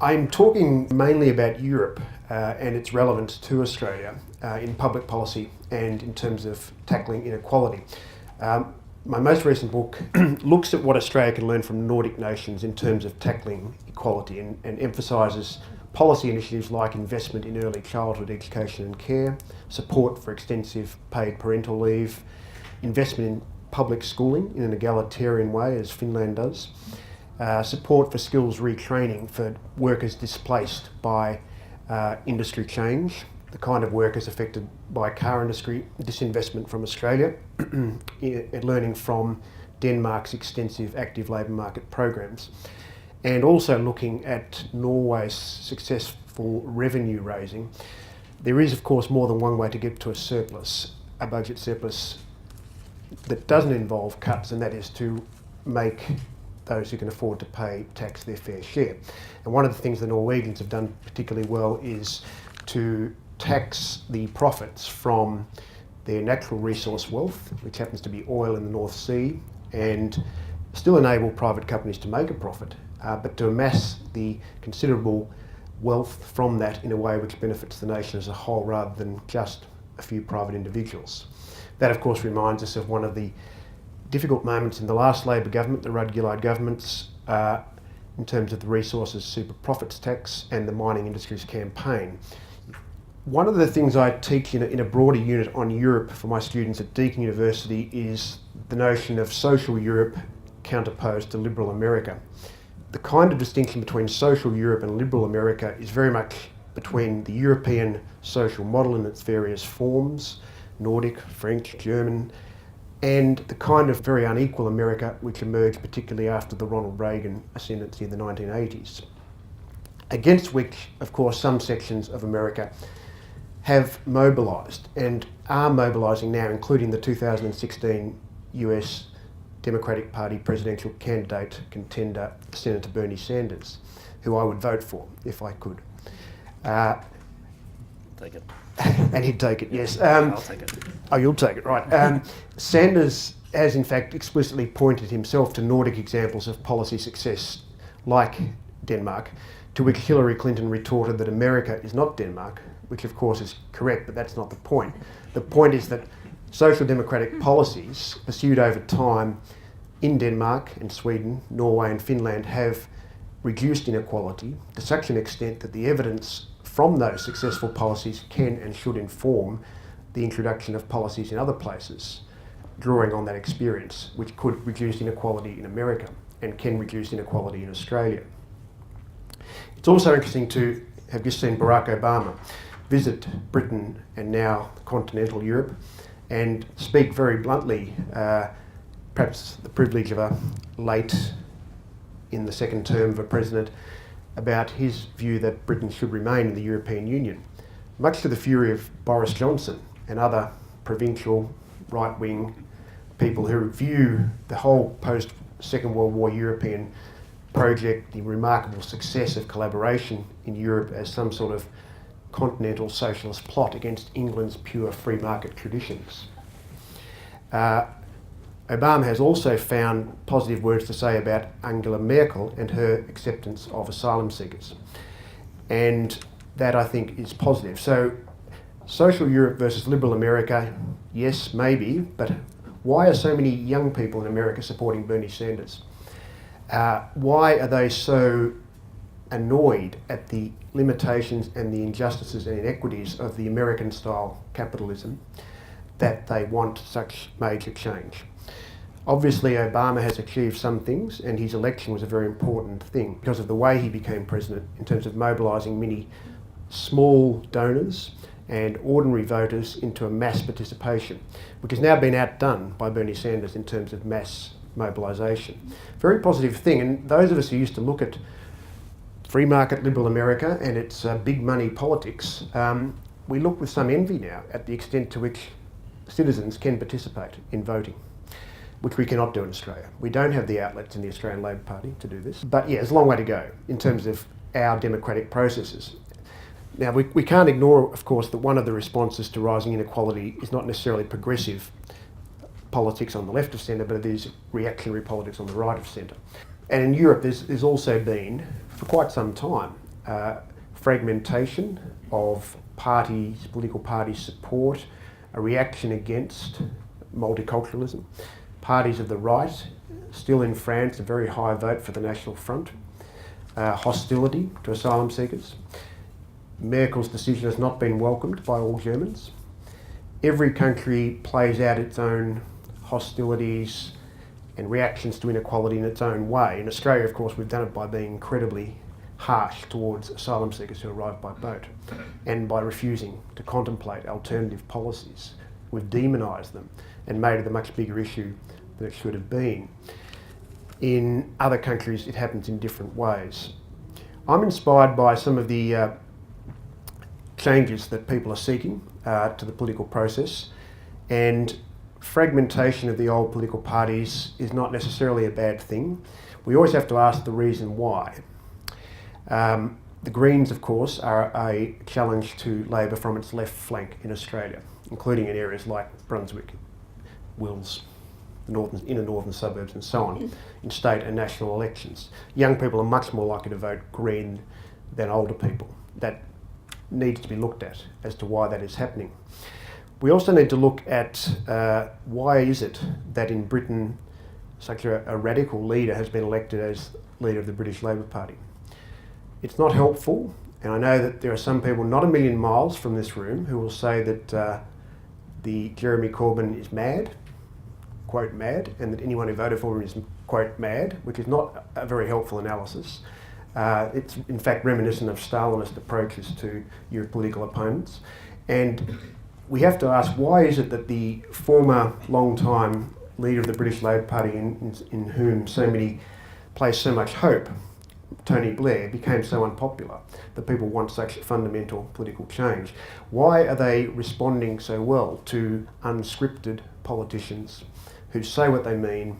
I'm talking mainly about Europe and its relevance to Australia in public policy and in terms of tackling inequality. My most recent book looks at what Australia can learn from Nordic nations in terms of tackling equality and emphasises policy initiatives like investment in early childhood education and care, support for extensive paid parental leave, investment in public schooling in an egalitarian way as Finland does, support for skills retraining for workers displaced by industry change, the kind of workers affected by car industry disinvestment from Australia, learning from Denmark's extensive active labour market programs, and also looking at Norway's successful revenue raising. There is, of course, more than one way to get to a surplus, a budget surplus that doesn't involve cuts, and that is to make those who can afford to pay tax their fair share. And one of the things the Norwegians have done particularly well is to tax the profits from their natural resource wealth, which happens to be oil in the North Sea, and still enable private companies to make a profit, but to amass the considerable wealth from that in a way which benefits the nation as a whole rather than just a few private individuals. That, of course, reminds us of one of the difficult moments in the last Labor government, the Rudd-Gillard governments, in terms of the resources super profits tax and the mining industries campaign. One of the things I teach in a broader unit on Europe for my students at Deakin University is the notion of social Europe counterposed to liberal America. The kind of distinction between social Europe and liberal America is very much between the European social model in its various forms, Nordic, French, German, and the kind of very unequal America which emerged particularly after the Ronald Reagan ascendancy in the 1980s. Against which, of course, some sections of America have mobilised and are mobilising now, including the 2016 US Democratic Party presidential candidate contender, Senator Bernie Sanders, who I would vote for if I could. Take it. And he'd take it, yes. I'll take it. Oh, you'll take it, right. Sanders has in fact explicitly pointed himself to Nordic examples of policy success like Denmark, to which Hillary Clinton retorted that America is not Denmark, which of course is correct, but that's not the point. The point is that social democratic policies pursued over time in Denmark and Sweden, Norway and Finland have reduced inequality to such an extent that the evidence from those successful policies can and should inform the introduction of policies in other places, drawing on that experience, which could reduce inequality in America and can reduce inequality in Australia. It's also interesting to have just seen Barack Obama visit Britain and now continental Europe and speak very bluntly, perhaps the privilege of a late in the second term of a president, about his view that Britain should remain in the European Union, much to the fury of Boris Johnson and other provincial right-wing people who view the whole post-Second World War European project, the remarkable success of collaboration in Europe, as some sort of continental socialist plot against England's pure free market traditions. Obama has also found positive words to say about Angela Merkel and her acceptance of asylum seekers. And that, I think, is positive. So, social Europe versus liberal America, yes, maybe, but why are so many young people in America supporting Bernie Sanders? Why are they so annoyed at the limitations and the injustices and inequities of the American-style capitalism that they want such major change? Obviously, Obama has achieved some things, and his election was a very important thing because of the way he became president in terms of mobilising many small donors and ordinary voters into a mass participation, which has now been outdone by Bernie Sanders in terms of mass mobilisation. Very positive thing, and those of us who used to look at free market liberal America and its big money politics, we look with some envy now at the extent to which citizens can participate in voting, which we cannot do in Australia. We don't have the outlets in the Australian Labor Party to do this. But yeah, there's a long way to go in terms of our democratic processes. Now, we can't ignore, of course, that one of the responses to rising inequality is not necessarily progressive politics on the left of centre, but it is reactionary politics on the right of centre. And in Europe, there's also been, for quite some time, fragmentation of parties, political parties' support, a reaction against multiculturalism, parties of the right, still in France, a very high vote for the National Front, hostility to asylum seekers. Merkel's decision has not been welcomed by all Germans. Every country plays out its own hostilities and reactions to inequality in its own way. In Australia, of course, we've done it by being incredibly harsh towards asylum seekers who arrive by boat and by refusing to contemplate alternative policies. We've demonised them and made it a much bigger issue than it should have been. In other countries, it happens in different ways. I'm inspired by some of the changes that people are seeking to the political process, and fragmentation of the old political parties is not necessarily a bad thing. We always have to ask the reason why. The Greens, of course, are a challenge to Labor from its left flank in Australia, including in areas like Brunswick, Wills, the inner northern suburbs and so on, in state and national elections. Young people are much more likely to vote Green than older people. That needs to be looked at as to why that is happening. We also need to look at why is it that in Britain such a radical leader has been elected as leader of the British Labor Party. It's not helpful, and I know that there are some people not a million miles from this room who will say that the Jeremy Corbyn is mad, quote mad, and that anyone who voted for him is quote mad, which is not a very helpful analysis. It's in fact reminiscent of Stalinist approaches to your political opponents. And we have to ask, why is it that the former long-time leader of the British Labor Party, in whom so many place so much hope, Tony Blair, became so unpopular, that people want such fundamental political change? Why are they responding so well to unscripted politicians who say what they mean,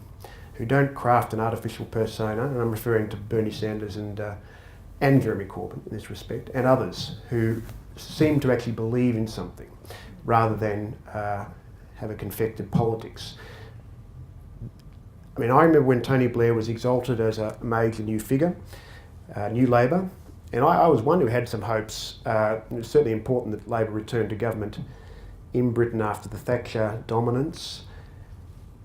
who don't craft an artificial persona? And I'm referring to Bernie Sanders and Jeremy Corbyn in this respect, and others who seem to actually believe in something rather than have a confected politics. I mean, I remember when Tony Blair was exalted as a major new figure, New Labor, and I was one who had some hopes. It was certainly important that Labor returned to government in Britain after the Thatcher dominance,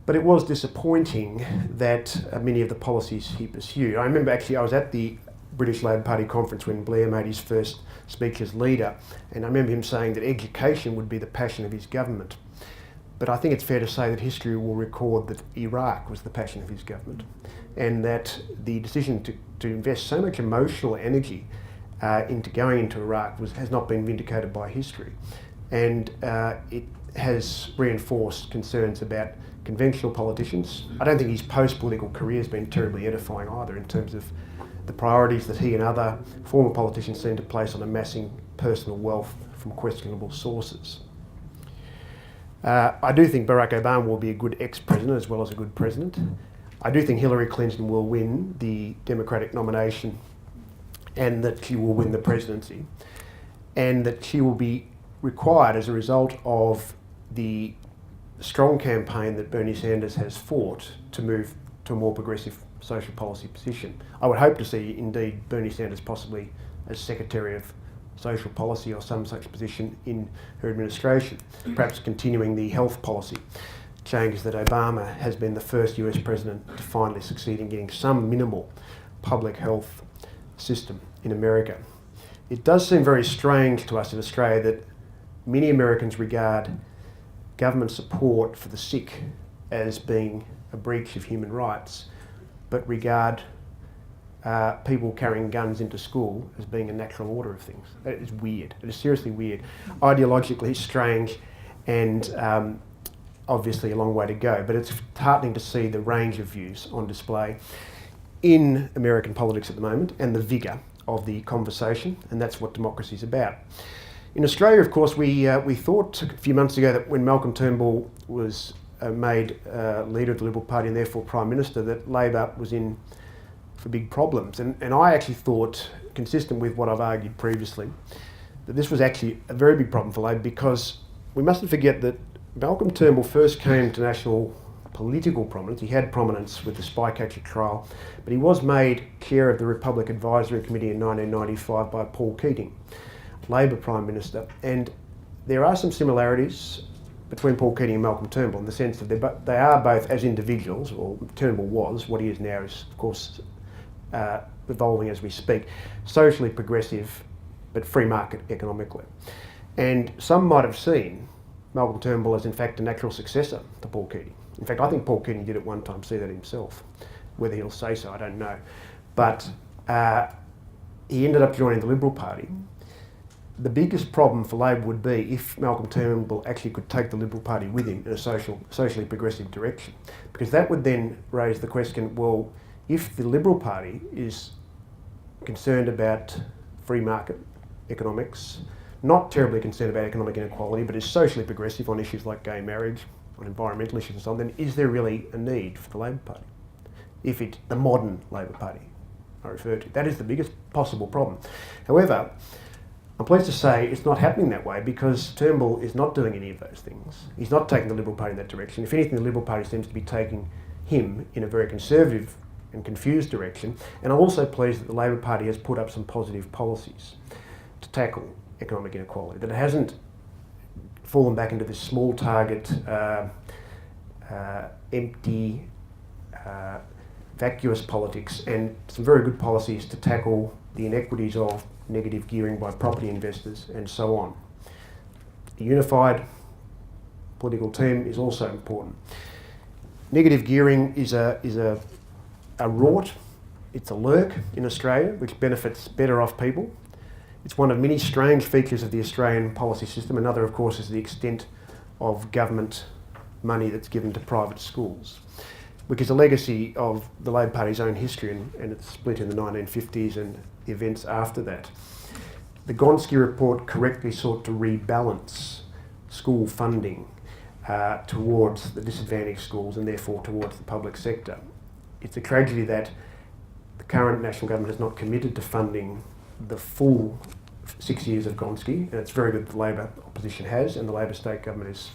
but it was disappointing that many of the policies he pursued. I remember actually I was at the British Labor Party conference when Blair made his first speech as leader, and I remember him saying that education would be the passion of his government. But I think it's fair to say that history will record that Iraq was the passion of his government, and that the decision to invest so much emotional energy into going into Iraq has not been vindicated by history. And it has reinforced concerns about conventional politicians. I don't think his post-political career has been terribly edifying either, in terms of the priorities that he and other former politicians seem to place on amassing personal wealth from questionable sources. I do think Barack Obama will be a good ex-president as well as a good president. I do think Hillary Clinton will win the Democratic nomination, and that she will win the presidency, and that she will be required as a result of the strong campaign that Bernie Sanders has fought to move to a more progressive social policy position. I would hope to see indeed Bernie Sanders possibly as Secretary of Social Policy or some such position in her administration, perhaps continuing the health policy changes that Obama has been the first US president to finally succeed in getting some minimal public health system in America. It does seem very strange to us in Australia that many Americans regard government support for the sick as being a breach of human rights, but regard people carrying guns into school as being a natural order of things. That is weird. It is seriously weird. Ideologically strange, and obviously a long way to go, but it's heartening to see the range of views on display in American politics at the moment, and the vigour of the conversation, and that's what democracy is about. In Australia, of course, we thought a few months ago that when Malcolm Turnbull was made leader of the Liberal Party and therefore Prime Minister, that Labor was in for big problems. And I actually thought, consistent with what I've argued previously, that this was actually a very big problem for Labor, because we mustn't forget that Malcolm Turnbull first came to national political prominence. He had prominence with the Spycatcher trial, but he was made chair of the Republic Advisory Committee in 1995 by Paul Keating, Labor Prime Minister. And there are some similarities between Paul Keating and Malcolm Turnbull in the sense that they are both, as individuals, or Turnbull was, what he is now is of course evolving as we speak, socially progressive but free market economically. And some might have seen Malcolm Turnbull as in fact a natural successor to Paul Keating. In fact, I think Paul Keating did at one time see that himself. Whether he'll say so, I don't know. But he ended up joining the Liberal Party. The biggest problem for Labor would be if Malcolm Turnbull actually could take the Liberal Party with him in a socially progressive direction. Because that would then raise the question, well, if the Liberal Party is concerned about free market economics, not terribly concerned about economic inequality, but is socially progressive on issues like gay marriage, on environmental issues and so on, then is there really a need for the Labor Party? If it's the modern Labor Party I refer to. That is the biggest possible problem. However, I'm pleased to say it's not happening that way because Turnbull is not doing any of those things. He's not taking the Liberal Party in that direction. If anything, the Liberal Party seems to be taking him in a very conservative and confused direction. And I'm also pleased that the Labor Party has put up some positive policies to tackle economic inequality, that it hasn't fallen back into this small target, empty, vacuous politics, and some very good policies to tackle the inequities of negative gearing by property investors and so on. A unified political team is also important. Negative gearing is a rort, it's a lurk in Australia which benefits better off people. It's one of many strange features of the Australian policy system. Another, of course, is the extent of government money that's given to private schools, which is a legacy of the Labor Party's own history and its split in the 1950s and the events after that. The Gonski report correctly sought to rebalance school funding towards the disadvantaged schools and therefore towards the public sector. It's a tragedy that the current national government has not committed to funding the full 6 years of Gonski, and it's very good that the Labor opposition has, and the Labor state government is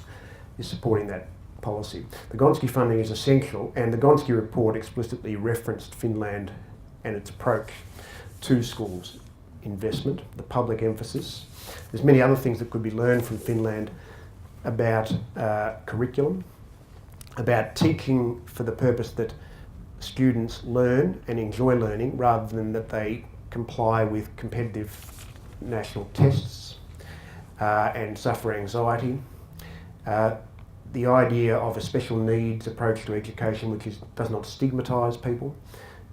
supporting that policy. The Gonski funding is essential, and the Gonski report explicitly referenced Finland and its approach to schools investment, the public emphasis. There's many other things that could be learned from Finland about curriculum, about teaching for the purpose that students learn and enjoy learning rather than that they comply with competitive national tests and suffer anxiety. The idea of a special needs approach to education which does not stigmatise people,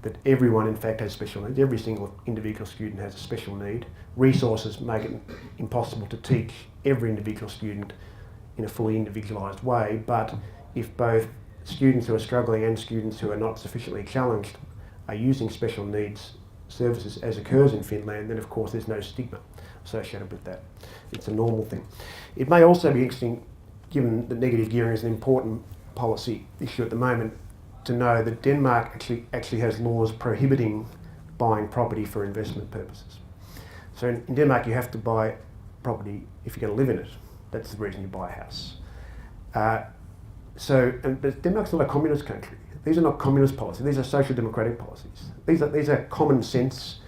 that everyone in fact has special needs, every single individual student has a special need. Resources make it impossible to teach every individual student in a fully individualised way, but if both students who are struggling and students who are not sufficiently challenged are using special needs services as occurs in Finland, then of course there's no stigma associated with that. It's a normal thing. It may also be interesting, given that negative gearing is an important policy issue at the moment, to know that Denmark actually has laws prohibiting buying property for investment purposes. So in Denmark you have to buy property if you're going to live in it. That's the reason you buy a house. But Denmark's not a communist country. These are not communist policies, these are social democratic policies. These are common sense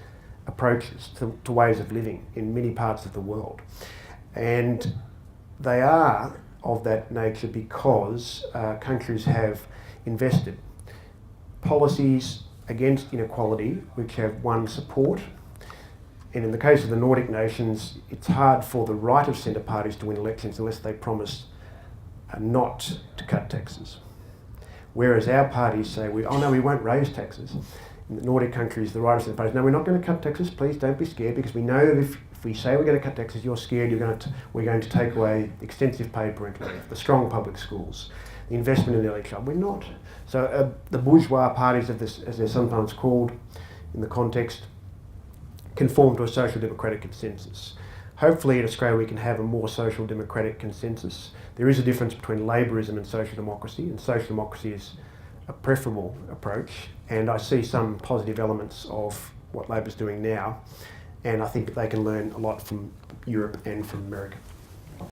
approaches to ways of living in many parts of the world. And they are of that nature because countries have invested policies against inequality which have won support. And in the case of the Nordic nations, it's hard for the right of centre parties to win elections unless they promise not to cut taxes. Whereas our parties say, we won't raise taxes. In the Nordic countries, the right of centre parties, no, we're not going to cut taxes, please don't be scared, because we know that if we say we're going to cut taxes, you're scared, we're going to take away extensive paid parental leave, the strong public schools, the investment in early child. We're not. So the bourgeois parties, of this, as they're sometimes called in the context, conform to a social democratic consensus. Hopefully in Australia we can have a more social democratic consensus. There is a difference between Labourism and social democracy is a preferable approach, and I see some positive elements of what Labor's doing now, and I think they can learn a lot from Europe and from America.